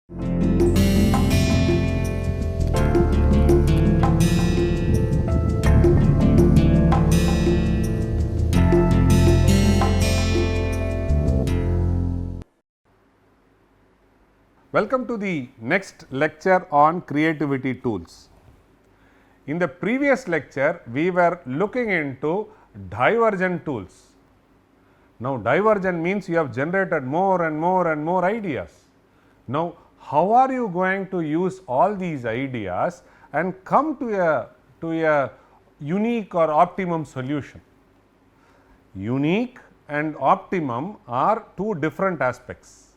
Welcome to the next lecture on creativity tools. In the previous lecture, we were looking into divergent tools. Now, divergent means you have generated more and more and more ideas. Now, how are you going to use all these ideas and come to a unique or optimum solution? Unique and optimum are two different aspects.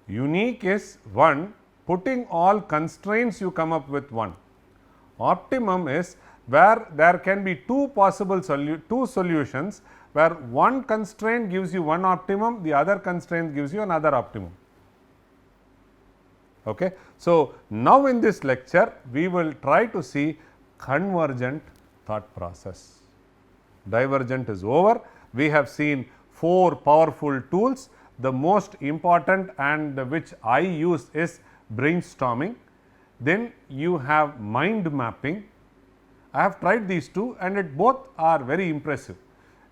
Unique is one, putting all constraints you come up with one. Optimum is where there can be two possible solutions, where one constraint gives you one optimum, the other constraint gives you another optimum. Okay. So, now in this lecture we will try to see convergent thought process. Divergent is over. We have seen 4 powerful tools. The most important and which I use is brainstorming. Then you have mind mapping. I have tried these two and both are very impressive.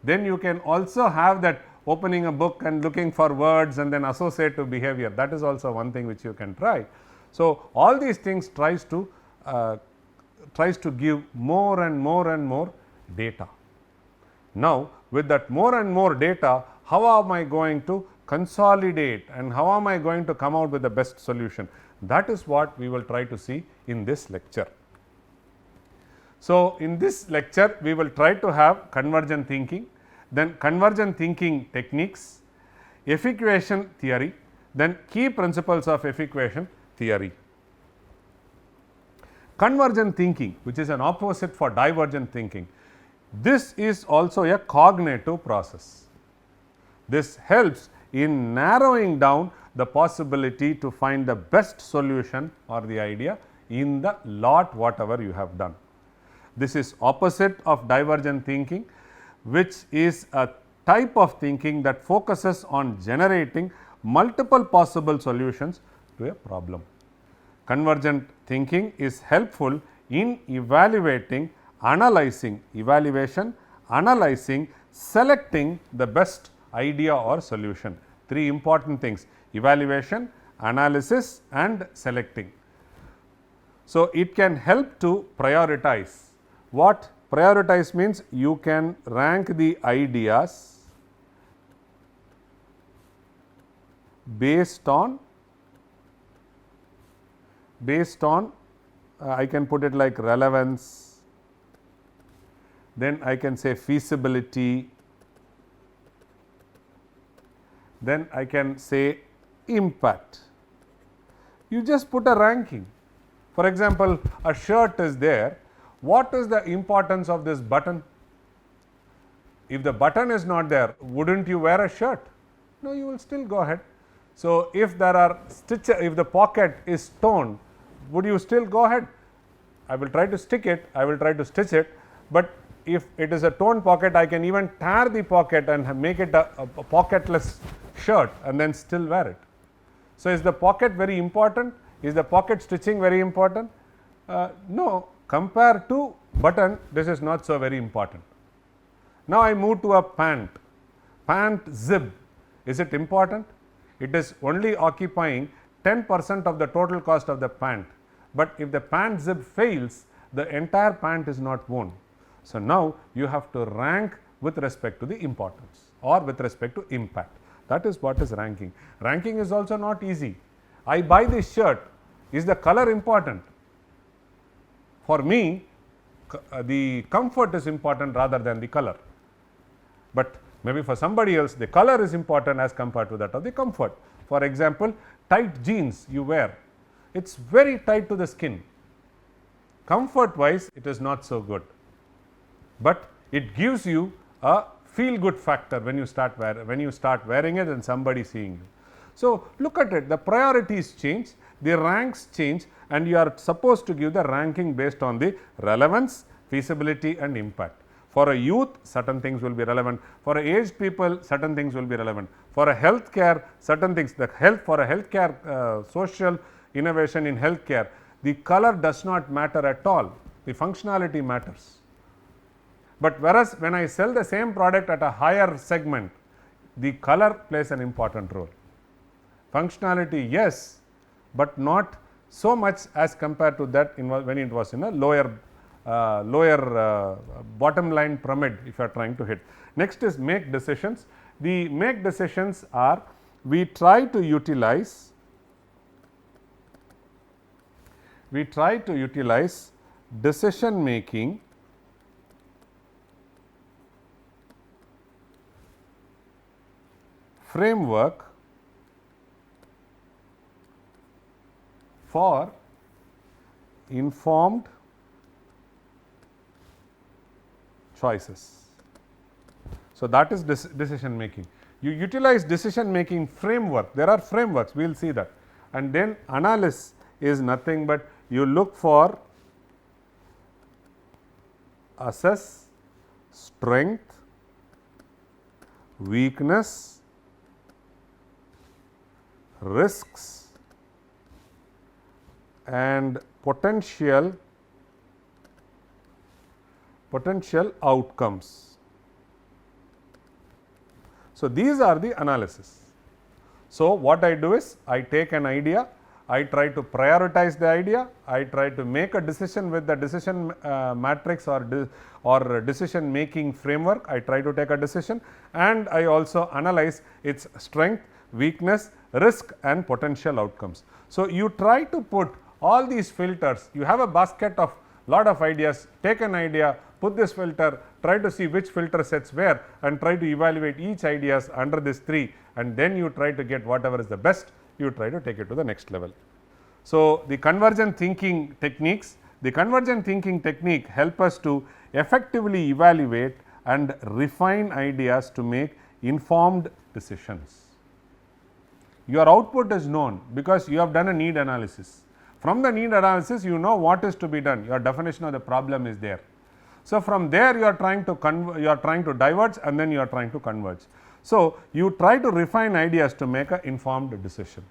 Then you can also have that opening a book and looking for words and then associative behavior. That is also one thing which you can try. So, all these things tries to give more and more data. Now, with that more and more data, how am I going to consolidate and how am I going to come out with the best solution? That is what we will try to see in this lecture. So, in this lecture we will try to have convergent thinking, then convergent thinking techniques, effusion theory, then key principles of effusion theory. Convergent thinking, which is an opposite for divergent thinking, this is also a cognitive process. This helps in narrowing down the possibility to find the best solution or the idea in the lot whatever you have done. This is opposite of divergent thinking, which is a type of thinking that focuses on generating multiple possible solutions to a problem. Convergent thinking is helpful in evaluating, analyzing, selecting the best idea or solution. 3 important things: evaluation, analysis and selecting. So, it can help to prioritize. What prioritize means? You can rank the ideas based on I can put it like relevance, then I can say feasibility, then I can say impact. You just put a ranking. For example, a shirt is there. What is the importance of this button? If the button is not there, wouldn't you wear a shirt? No, you will still go ahead. So, if there are if the pocket is torn, would you still go ahead? I will try to stick it, I will try to stitch it, but if it is a torn pocket, I can even tear the pocket and make it a pocketless shirt and then still wear it. So, is the pocket very important? Is the pocket stitching very important? No, compared to button, this is not so very important. Now, I move to a pant zip. Is it important? It is only occupying 10% of the total cost of the pant, but if the pant zip fails, the entire pant is not worn. So, now you have to rank with respect to the importance or with respect to impact. That is what is ranking. Ranking is also not easy. I buy this shirt, is the color important? For me, the comfort is important rather than the color, but maybe for somebody else the color is important as compared to that of the comfort. For example, tight jeans you wear, it is very tight to the skin, comfort wise it is not so good, but it gives you a feel good factor when you start wearing it and somebody seeing you. So, look at it, the priorities change, the ranks change, and you are supposed to give the ranking based on the relevance, feasibility and impact. For a youth, certain things will be relevant. For aged people, certain things will be relevant. For a healthcare, certain things, for a healthcare social innovation in healthcare, the color does not matter at all, the functionality matters. But whereas when I sell the same product at a higher segment, the color plays an important role. Functionality, yes, but not so much as compared to that when it was in a lower bottom line pyramid if you are trying to hit. Next is make decisions. The make decisions are, we try to utilize decision making framework for informed choices. So, that is decision making. You utilize decision making framework, there are frameworks, we will see that. And then analysis is nothing but you look for assess strength, weakness, risks and potential outcomes. So, these are the analysis. So, what I do is I take an idea, I try to prioritize the idea, I try to make a decision with the decision matrix or decision making framework, I try to take a decision, and I also analyze its strength, weakness, risk and potential outcomes. So, you try to put all these filters, you have a basket of lot of ideas, take an idea, put this filter, try to see which filter sets where and try to evaluate each ideas under this 3, and then you try to get whatever is the best, you try to take it to the next level. So, the convergent thinking techniques, the convergent thinking technique help us to effectively evaluate and refine ideas to make informed decisions. Your output is known because you have done a need analysis. From the need analysis, you know what is to be done, your definition of the problem is there. So, from there you are trying to diverge and then you are trying to converge. So, you try to refine ideas to make an informed decision.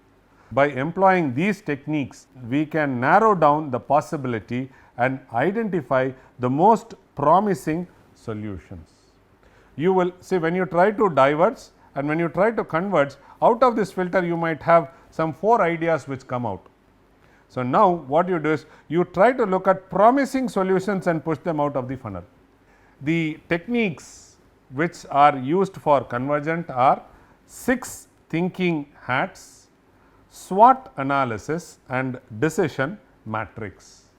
By employing these techniques, we can narrow down the possibility and identify the most promising solutions. You will see when you try to diverge and when you try to converge, out of this filter you might have some 4 ideas which come out. So, now what you do is you try to look at promising solutions and push them out of the funnel. The techniques which are used for convergent are 6 thinking hats, SWOT analysis and decision matrix.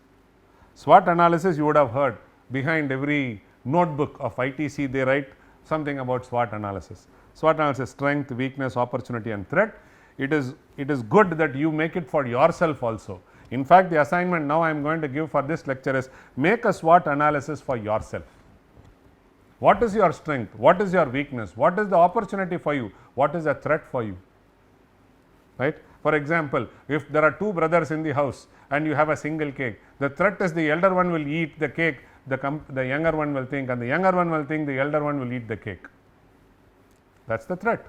SWOT analysis you would have heard, behind every notebook of ITC they write something about SWOT analysis. SWOT analysis, strength, weakness, opportunity and threat. It is good that you make it for yourself also. In fact, the assignment now I am going to give for this lecture is make a SWOT analysis for yourself. What is your strength? What is your weakness? What is the opportunity for you? What is the threat for you? Right? For example, if there are 2 brothers in the house and you have a single cake, the threat is the elder one will eat the cake, the younger one will think, and the younger one will think the elder one will eat the cake. That is the threat.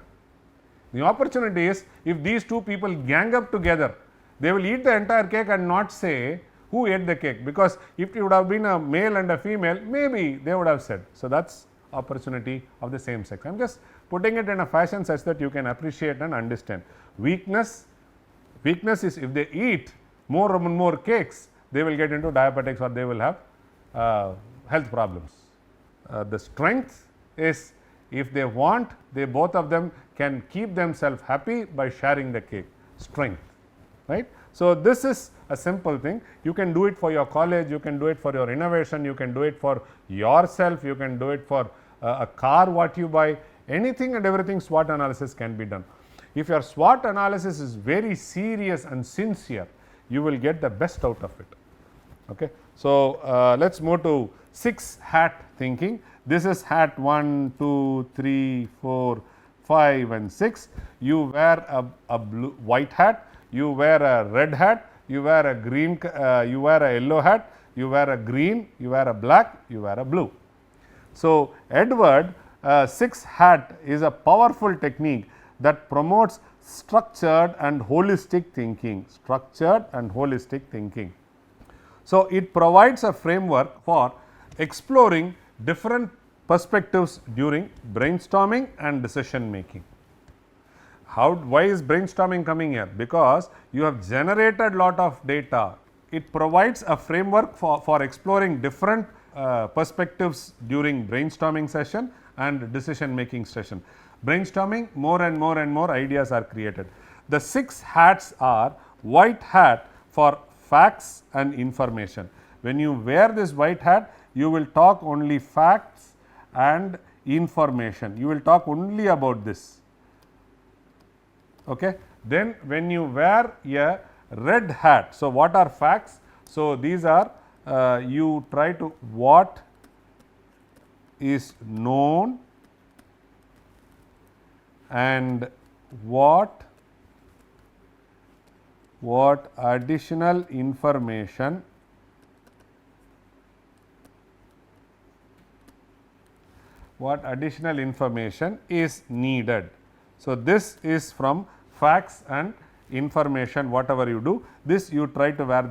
The opportunity is if these 2 people gang up together, they will eat the entire cake and not say who ate the cake, because if it would have been a male and a female, maybe they would have said. So, that is opportunity of the same sex. I am just putting it in a fashion such that you can appreciate and understand. Weakness is if they eat more and more cakes, they will get into diabetics or they will have health problems. The strength is if they want, they both of them can keep themselves happy by sharing the cake, strength, right. So, this is a simple thing, you can do it for your college, you can do it for your innovation, you can do it for yourself, you can do it for a car what you buy, anything and everything SWOT analysis can be done. If your SWOT analysis is very serious and sincere, you will get the best out of it. Okay. So, let us move to 6 hat thinking. This is hat 1, 2, 3, 4, 5 and 6. You wear a white hat, you wear a red hat, you wear a green, you wear a yellow hat, you wear a green, you wear a black, you wear a blue. So, Edward 6 hat is a powerful technique that promotes structured and holistic thinking. Structured and holistic thinking. So, it provides a framework for exploring different perspectives during brainstorming and decision making. Why is brainstorming coming here? Because you have generated lot of data. It provides a framework for exploring different perspectives during brainstorming session and decision making session. Brainstorming, more and more ideas are created. The 6 hats are: white hat for facts and information. When you wear this white hat, you will talk only facts and information. You will talk only about this. Okay. Then when you wear a red hat, so what are facts? So, these are you try to what is known and what additional information is needed. So, this is from facts and information. Whatever you do, this you try to wear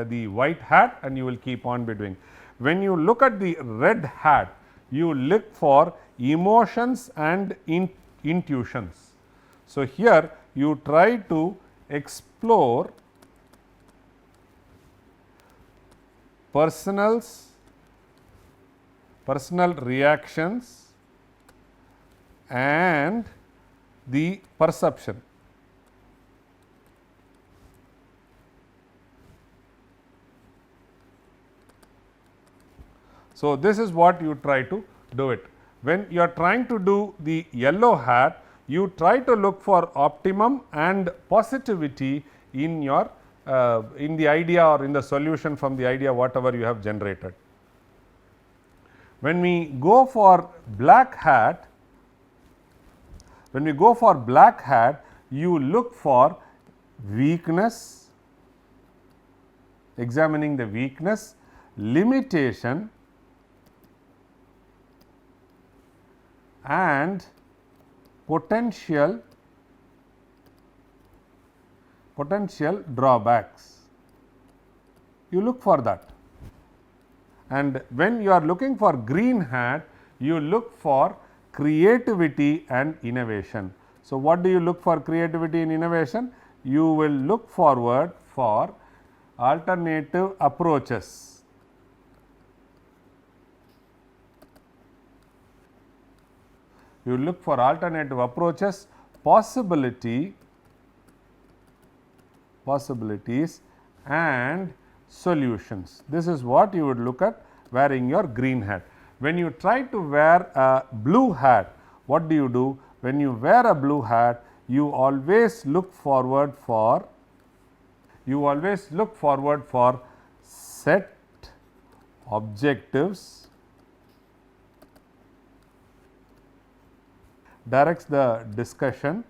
the white hat and you will keep on be doing. When you look at the red hat, you look for emotions and intuitions. So, here you try to explore personal reactions and the perception. So, this is what you try to do it. When you are trying to do the yellow hat, you try to look for optimum and positivity in your in the idea or in the solution from the idea whatever you have generated. When we go for black hat, you look for weakness, examining the weakness, limitation and potential drawbacks. You look for that. And when you are looking for green hat, you look for creativity and innovation. So, what do you look for creativity and innovation? You will look forward for alternative approaches. You look for alternative approaches, possibilities and solutions. This is what you would look at wearing your green hat. When you try to wear a blue hat, what do? When you wear a blue hat, you always look forward for set objectives, directs the discussion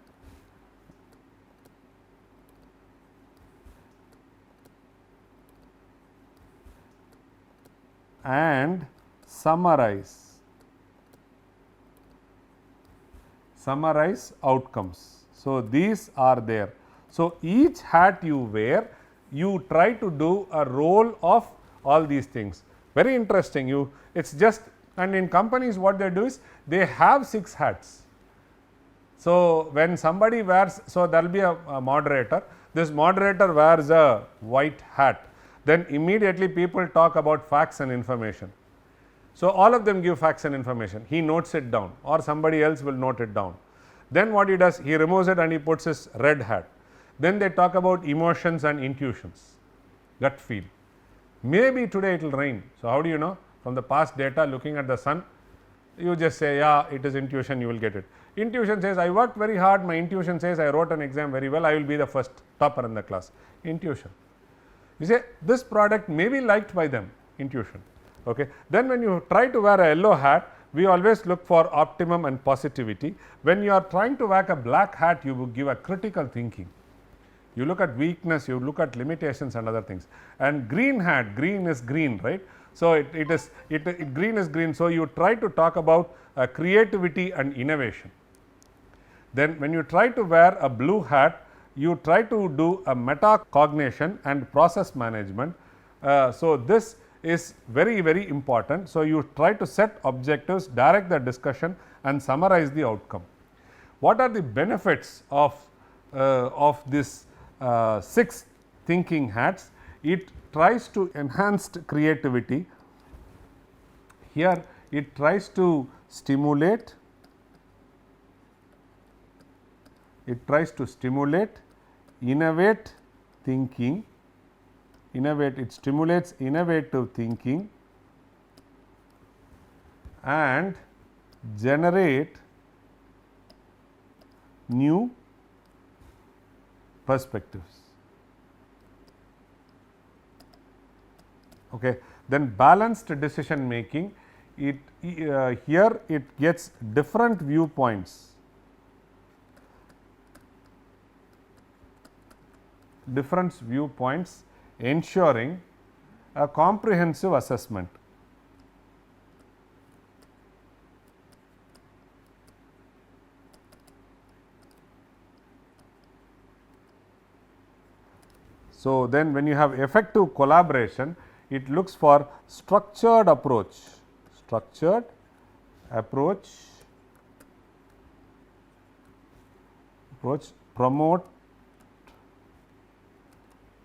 and summarize outcomes. So, these are there. So, each hat you wear, you try to do a role of all these things. Very interesting. It's just, and in companies what they do is they have 6 hats. So, when somebody wears, so there will be a moderator, this moderator wears a white hat, then immediately people talk about facts and information. So, all of them give facts and information, he notes it down or somebody else will note it down. Then what he does, he removes it and he puts his red hat. Then they talk about emotions and intuitions, gut feel. Maybe today it will rain. So, how do you know? From the past data, looking at the sun, you just say, yeah, it is intuition, you will get it. Intuition says, I worked very hard, my intuition says I wrote an exam very well, I will be the first topper in the class. Intuition. You say, this product may be liked by them, intuition. Okay. Then when you try to wear a yellow hat, we always look for optimum and positivity. When you are trying to wear a black hat, you will give a critical thinking. You look at weakness, you look at limitations and other things. And green hat, green is green, right? So, green is green. So, you try to talk about creativity and innovation. Then when you try to wear a blue hat, you try to do a metacognition and process management. So, this is very, very important. So, you try to set objectives, direct the discussion and summarize the outcome. What are the benefits of this 6 thinking hats? It tries to enhance creativity. Here it tries to stimulate, innovate thinking, it stimulates innovative thinking and generate new perspectives. Okay. Then balanced decision making, here it gets different viewpoints, ensuring a comprehensive assessment. So, then when you have effective collaboration, it looks for structured approach,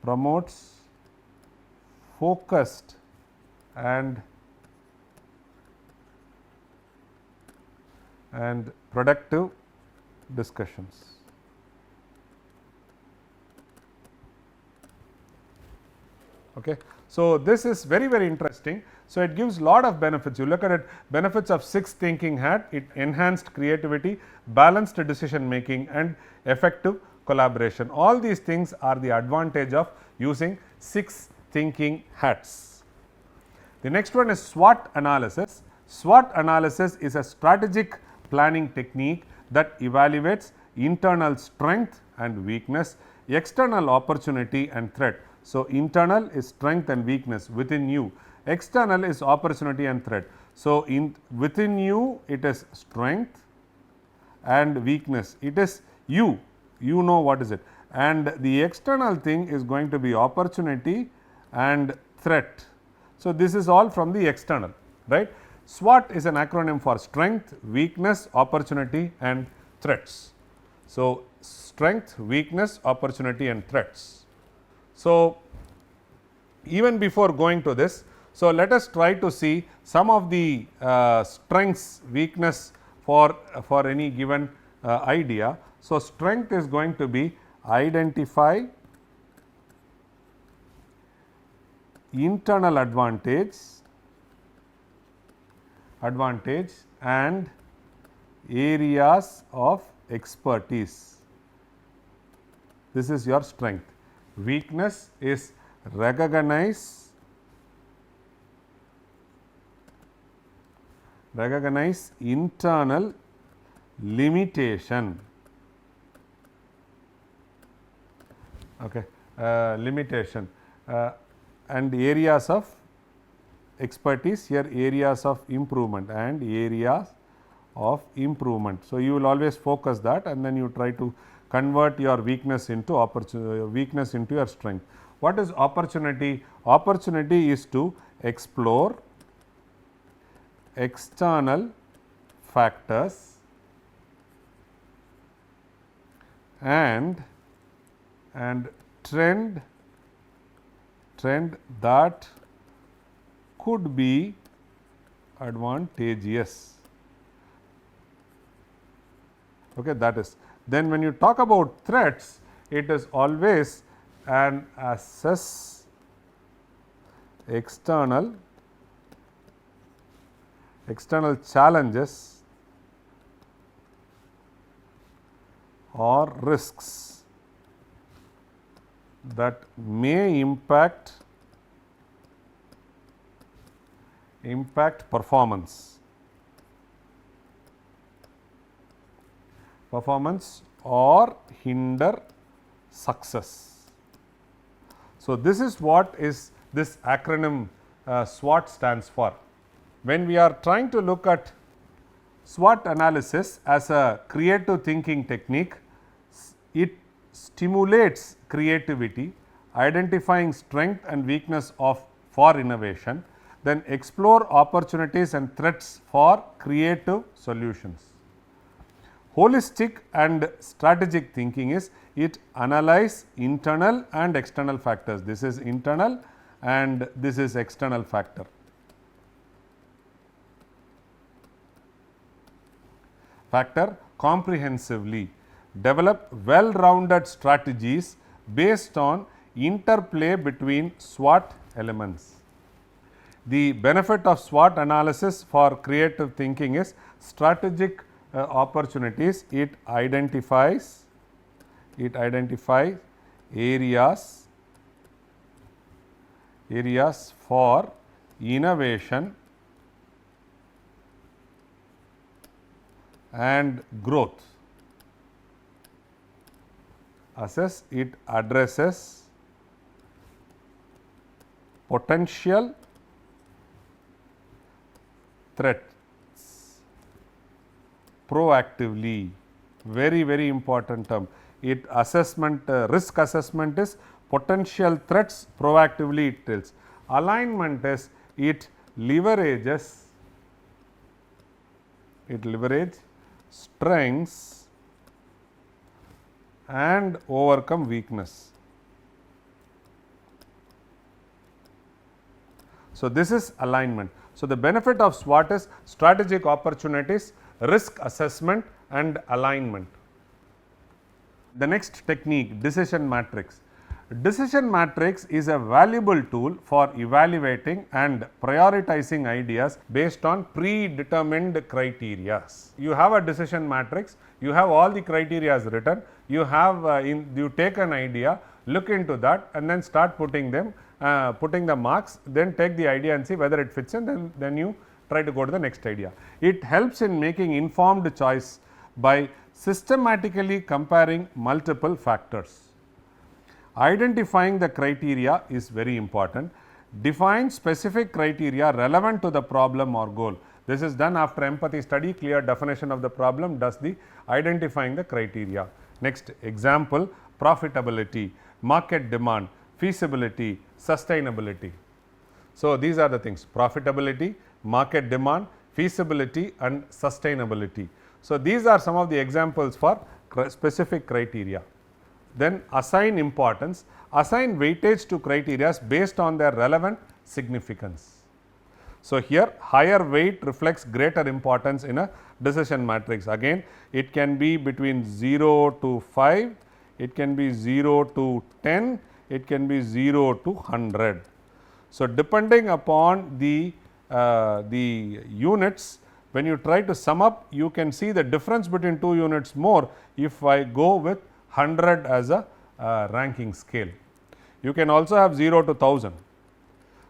promotes focused and productive discussions. Okay. So, this is very, very interesting. So, it gives lot of benefits. You look at it, benefits of 6 thinking hat, it enhanced creativity, balanced decision making and effective collaboration. All these things are the advantage of using 6 thinking hats. The next one is SWOT analysis. SWOT analysis is a strategic planning technique that evaluates internal strength and weakness, external opportunity and threat. So, internal is strength and weakness within you, external is opportunity and threat. So, within you it is strength and weakness, it is you know what is it, and the external thing is going to be opportunity and threat. So, this is all from the external, right. SWOT is an acronym for strength, weakness, opportunity and threats. So, strength, weakness, opportunity and threats. So, even before going to this, so let us try to see some of the strengths, weakness for any given idea. So, strength is going to be identify internal advantage and areas of expertise. This is your strength. Weakness is recognize internal limitation. Okay. Limitation and areas of expertise, here areas of improvement and areas of improvement. So, you will always focus that and then you try to convert your weakness into your strength. What is opportunity? Opportunity is to explore external factors and trend that could be advantageous. Okay, that is. Then when you talk about threats, it is always an assess external challenges or risks that may impact performance or hinder success. So, this is what is this acronym SWOT stands for. When we are trying to look at SWOT analysis as a creative thinking technique, it stimulates creativity, identifying strength and weakness for innovation, then explore opportunities and threats for creative solutions. Holistic and strategic thinking is it analyze internal and external factors. This is internal and this is external factor. Comprehensively, develop well-rounded strategies based on interplay between SWOT elements. The benefit of SWOT analysis for creative thinking is strategic opportunities. It identifies areas for innovation and growth. Assess, it addresses potential threats proactively. Very important term. It assessment, risk assessment is potential threats proactively it tells. Alignment is it leverages strengths and overcome weakness. So, this is alignment. So, the benefit of SWOT is strategic opportunities, risk assessment and alignment. The next technique, decision matrix. Decision matrix is a valuable tool for evaluating and prioritizing ideas based on predetermined criteria. You have a decision matrix, you have all the criteria written, you have you take an idea, look into that and then start putting them, putting the marks, then take the idea and see whether it fits in, then you try to go to the next idea. It helps in making informed choice by systematically comparing multiple factors. Identifying the criteria is very important. Define specific criteria relevant to the problem or goal. This is done after empathy study, clear definition of the problem, does the identifying the criteria. Next example, profitability, market demand, feasibility, sustainability. So, these are the things, profitability, market demand, feasibility and sustainability. So, these are some of the examples for specific criteria. Then assign importance, assign weightage to criteria based on their relevant significance. So, here higher weight reflects greater importance in a decision matrix. Again, it can be between 0 to 5, it can be 0 to 10, it can be 0 to 100. So, depending upon the units, when you try to sum up, you can see the difference between two units more if I go with 100 as a ranking scale. You can also have 0 to 1000.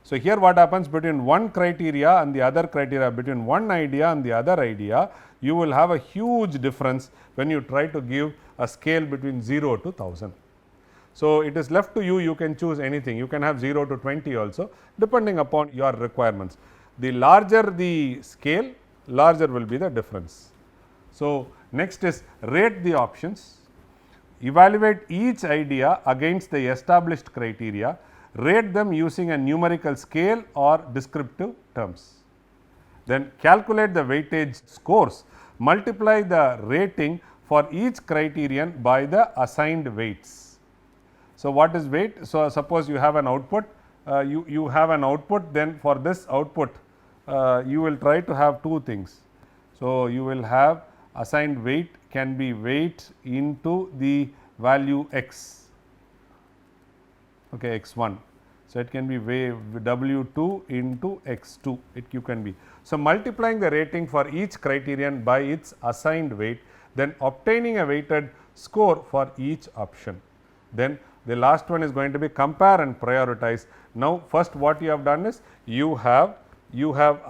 So, here what happens between one criteria and the other criteria, between one idea and the other idea, you will have a huge difference when you try to give a scale between 0 to 1000. So, it is left to you, you can choose anything, you can have 0 to 20 also depending upon your requirements. The larger the scale, larger will be the difference. So, next is rate the options. Evaluate each idea against the established criteria, rate them using a numerical scale or descriptive terms. Then calculate the weightage scores, multiply the rating for each criterion by the assigned weights. So, what is weight? So, suppose you have an output, you have an output, then for this output you will try to have two things. So, you will have assigned weight can be weight into the value x, okay, x1. So, it can be W2 into x2, you can be. So, multiplying the rating for each criterion by its assigned weight, then obtaining a weighted score for each option. Then the last one is going to be compare and prioritize. Now, first what you have done is you have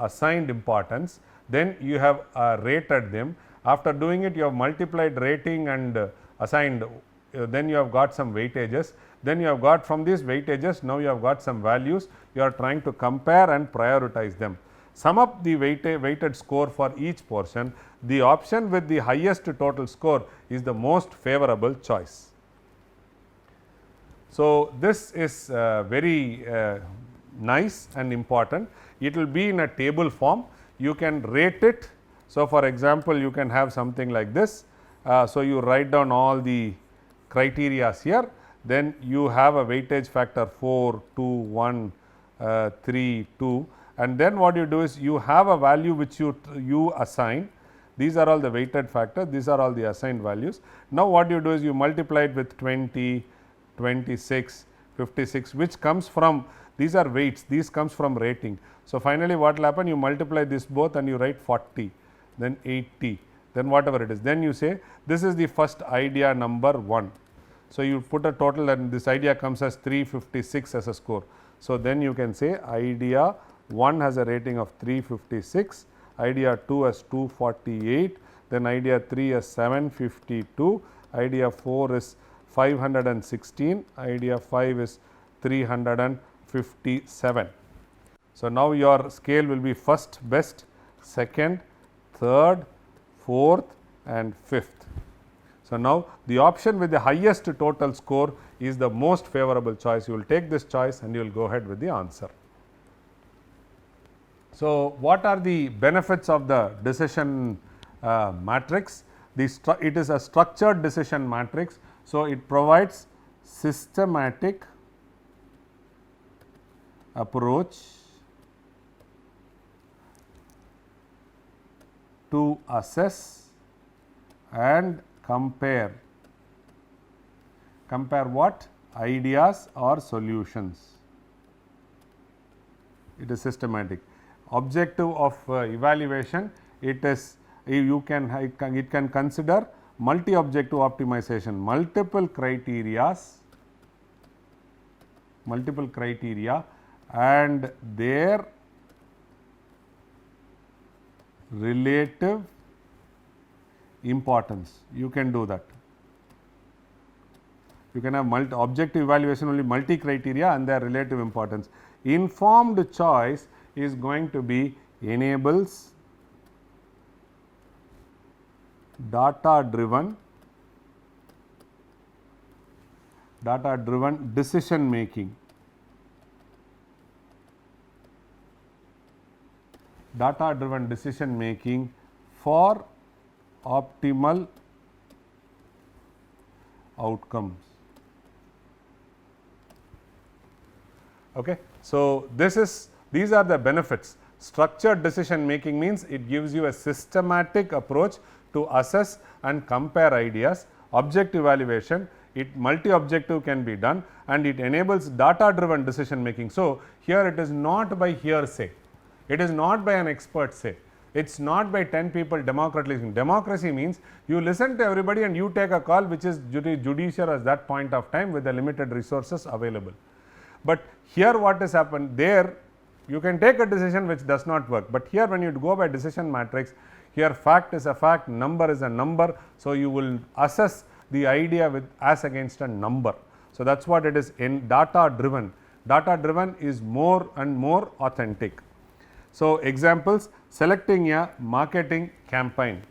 assigned importance, then you have rated them. After doing it, you have multiplied rating and assigned, then you have got some weightages, then you have got from these weightages, now you have got some values, you are trying to compare and prioritize them. sum up the weighted score for each portion. The option with the highest total score is the most favorable choice. So, this is very nice and important. It will be in a table form. You can rate it. So, for example, you can have something like this. So, you write down all the criteria here, then you have a weightage factor 4, 2, 1, 3, 2, and then what you do is you have a value which you assign. These are all the weighted factors, these are all the assigned values. Now, what you do is you multiply it with 20, 26, 56, which comes from, these are weights, these comes from rating. So, finally, what will happen? You multiply this both and you write 40, then 80, then whatever it is. Then you say this is the first idea number 1. So, you put a total and this idea comes as 356 as a score. So, then you can say idea 1 has a rating of 356, idea 2 has 248, then idea 3 has 752, idea 4 is 516, idea 5 is 357. So, now your scale will be first best, second, third, fourth and fifth. So, now the option with the highest total score is the most favorable choice. You will take this choice and you will go ahead with the answer. So, what are the benefits of the decision matrix? It is a structured decision matrix. So, it provides systematic approach to assess and compare what? Ideas or solutions. It is systematic. Objective of evaluation, it can consider multi-objective optimization, multiple criteria and their relative importance. You can do that. You can have objective evaluation only multi criteria and their relative importance. Informed choice is going to be enables data driven decision making. Data driven decision making for optimal outcomes. Okay. So, these are the benefits. Structured decision making means it gives you a systematic approach to assess and compare ideas. Objective evaluation, multi-objective can be done and it enables data driven decision making. So, here it is not by hearsay, it is not by an expert say, it is not by 10 people democratically. Democracy means you listen to everybody and you take a call which is judicious at that point of time with the limited resources available. But here what has happened, there you can take a decision which does not work, but here when you go by decision matrix, here fact is a fact, number is a number. So, you will assess the idea with as against a number. So, that is what it is in data driven. Data driven is more and more authentic. So, examples, selecting a marketing campaign.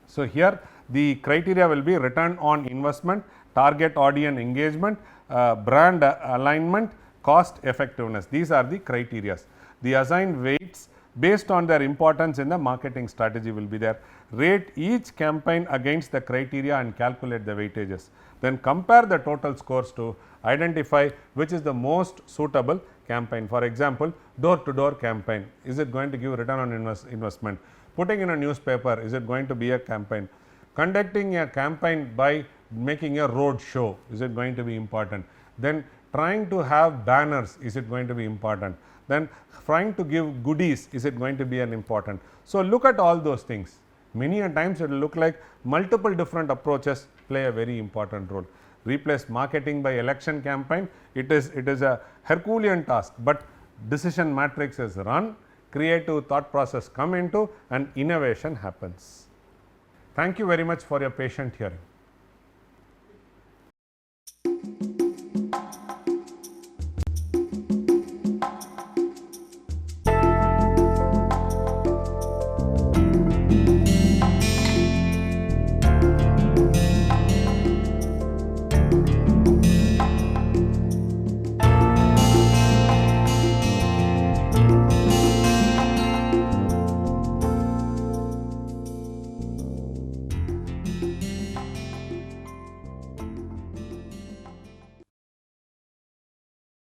So, here the criteria will be return on investment, target audience engagement, brand alignment, cost effectiveness. These are the criteria. The assigned weights based on their importance in the marketing strategy will be there. Rate each campaign against the criteria and calculate the weightages. Then compare the total scores to identify which is the most suitable campaign. For example, door to door campaign, is it going to give return on investment? Putting in a newspaper, is it going to be a campaign? Conducting a campaign by making a road show, is it going to be important? Then trying to have banners, is it going to be important? Then trying to give goodies, is it going to be an important? So, look at all those things. Many a times it will look like multiple different approaches play a very important role. Replace marketing by election campaign, it is a Herculean task, but decision matrix is run, creative thought process come into and innovation happens. Thank you very much for your patient hearing.